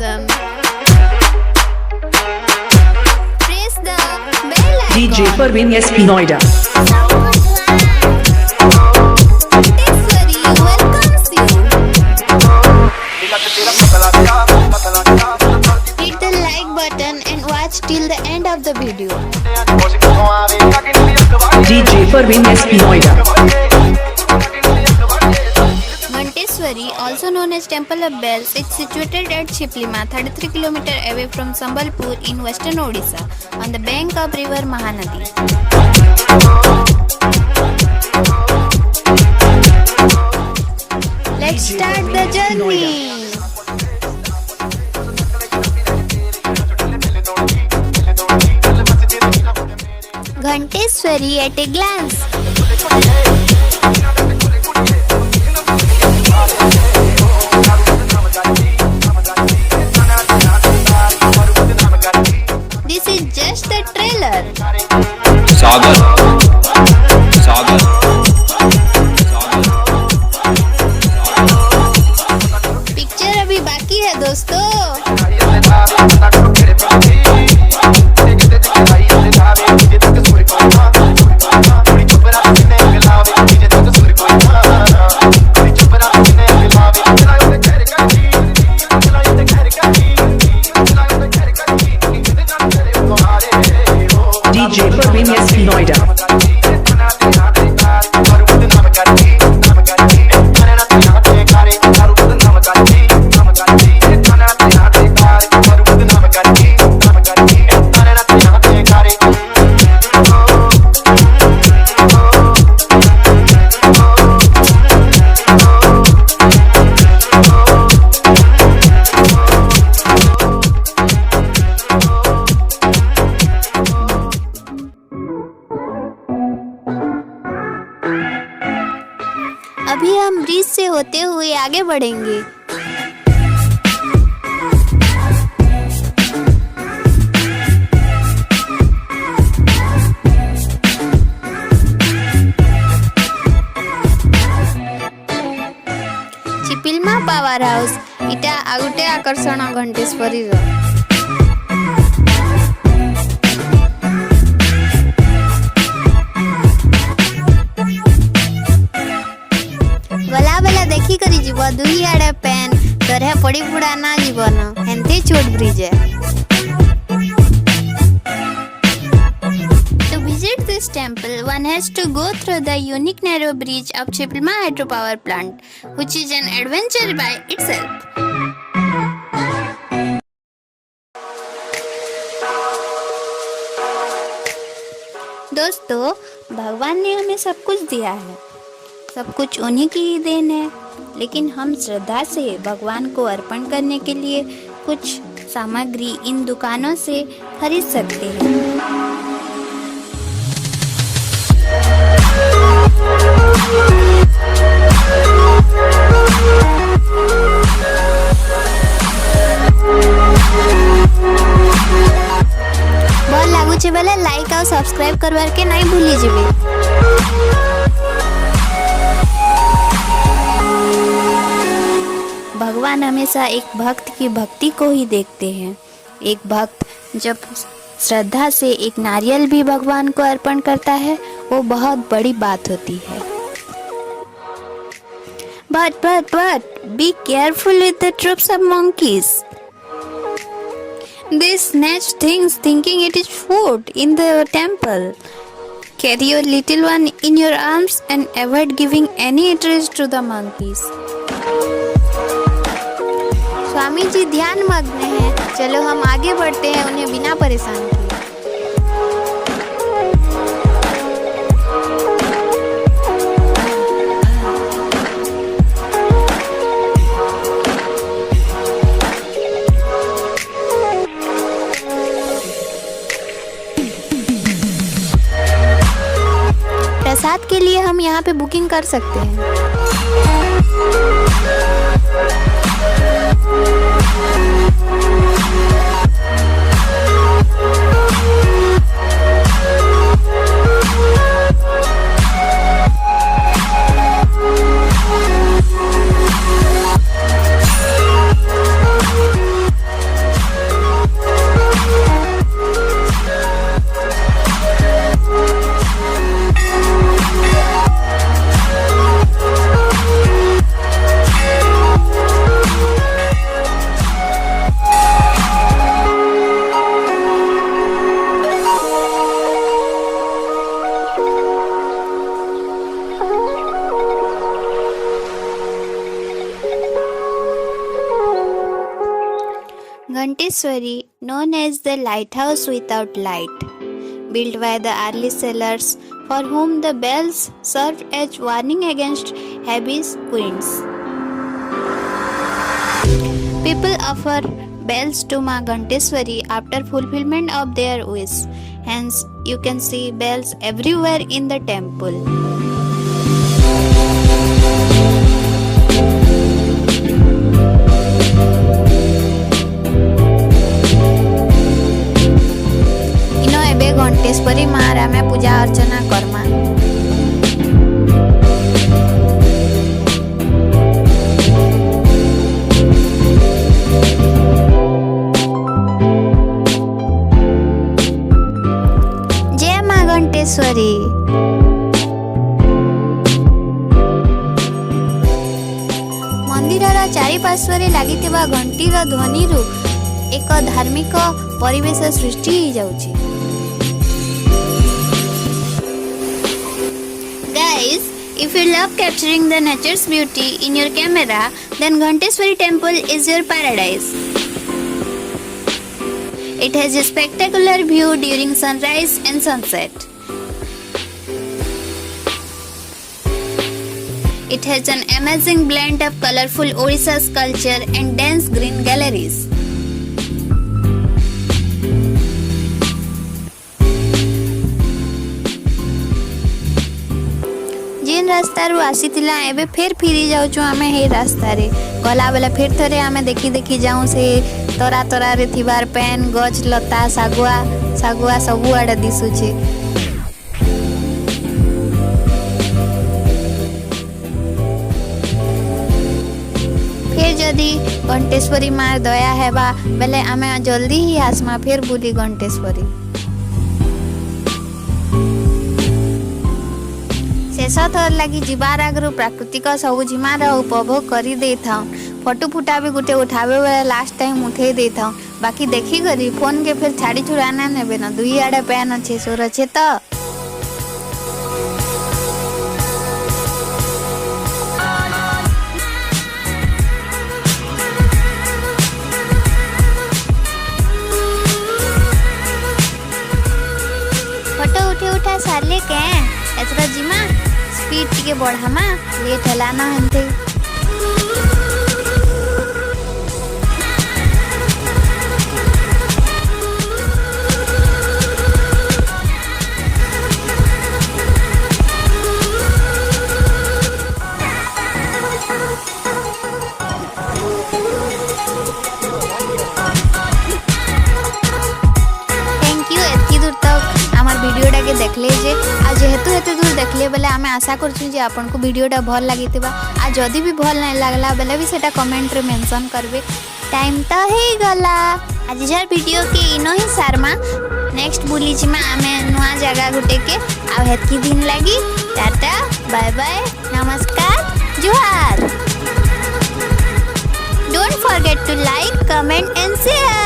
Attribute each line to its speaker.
Speaker 1: awesome. Press the bell icon.
Speaker 2: DJ Parveen SP Noida.
Speaker 1: Ghanteswari welcomes you. Hit the like button and watch till the end of the video.
Speaker 2: DJ Parveen SP Noida.
Speaker 1: Ghanteswari, also known as Temple of Bells, is situated at Chiplima, 33 km away from Sambalpur in western Odisha, on the bank of River Mahanadi. Let's start the journey. Ghanteswari at a glance. This is just the trailer.
Speaker 3: Sagar.
Speaker 1: Picture अभी बाकी है दोस्तों.
Speaker 2: DJ Parveen SP Noida.
Speaker 1: अभी हम bridge से होते हुए आगे बढ़ेंगे. चिपिलमा पावर हाउस इटा आगुटे आकर्षण घंटेश्वरी रो. बला बला देखी करी जीव दुई आड़े पेन तरह पड़ी पुड़ा ना जीवन हेंते छोट ब्रिज है. To visit this temple, one has to go through the unique narrow bridge of Chipilima Hydro Power plant, which is an adventure by itself. दोस्तों, भगवान ने हमें सब कुछ दिया है. सब कुछ उन्हीं की ही देन है, लेकिन हम श्रद्धा से भगवान को अर्पण करने के लिए कुछ सामग्री इन दुकानों से खरीद सकते हैं. भल लागुचे बेले लाइक और सब्सक्राइब करवार के नहीं भूली जीवे. भगवान हमेशा एक भक्त की भक्ति को ही देखते हैं. एक भक्त जब श्रद्धा से एक नारियल भी भगवान को अर्पण करता है, वो बहुत बड़ी बात होती है. But be careful with the troops of monkeys. They snatch things thinking it is food in the temple. Carry your little one in your arms and avoid giving any interest to the monkeys. Swami ji ध्यान मग्न हैं. चलो हम आगे बढ़ते हैं उन्हें बिना परेशान किए. प्रसाद के लिए हम यहाँ पे बुकिंग कर सकते हैं. Ghanteswari, known as the lighthouse without light, built by the early settlers for whom the bells served as warning against heavy winds. People offer bells to Ma Ghanteswari after fulfillment of their wish. Hence, you can see bells everywhere in the temple. Ghanteshwari मारा में पूजा अर्चना करमा। जय मां घंटेश्वरी। मंदिरर चारिपार्श्वरे लागिथिबा घंटीर ध्वनिरु एक धार्मिक परिवेश सृष्टि हो जाउछि। Guys, if you love capturing the nature's beauty in your camera, then Ghanteswari Temple is your paradise. It has a spectacular view during sunrise and sunset. It has an amazing blend of colourful Odisha sculpture and dense green galleries. जेन रास्ता रू आसीतिला एबे फेर free जाउछु आमे हे रास्ता रे गला बेला फेर थरे आमे देखी देखी जाऊ से तरा तरा रे थिबार पेन गछ लता सागुआ सागुआ सबु आडे दिसुचे। फिर जदी घंटेश्वरी मार दया हेबा बेले आमे जल्दी ही आसमा फिर बुली घंटेश्वरी। शेष थर लगी जीवार आगु प्राकृतिक सब जिमार उपभोग करी दे था। फोटो फुटा भी गुटे उठावे बेले लास्ट टाइम उठे दे था। बाकी देखी करी फोन के फिर छाड़ी छुड़ाना नेबे ना दुई आड़े पैन अच्छे सोर अच्छे तो फोटो उठा सारे के एतरा जिमा स्पीड टिके बढ़ामा लेट होला ना हंते। वीडियोटा के देखले जे आ जेहेतु एते दूर देखले बेले आमे आशा करछु जे आपन को वीडियोटा भल लागितबा आ जदी भी भल नै लागला बेले भी सेटा कमेंट रे मेंशन करबे। टाइम त हे गला आज जर वीडियो के इनो ही शर्मा नेक्स्ट बुली जिमा आमे नुआ जगह गुटे के आ हेतकी दिन लागी टाटा बाय बाय नमस्कार जोहार। Don't forget to like comment and share.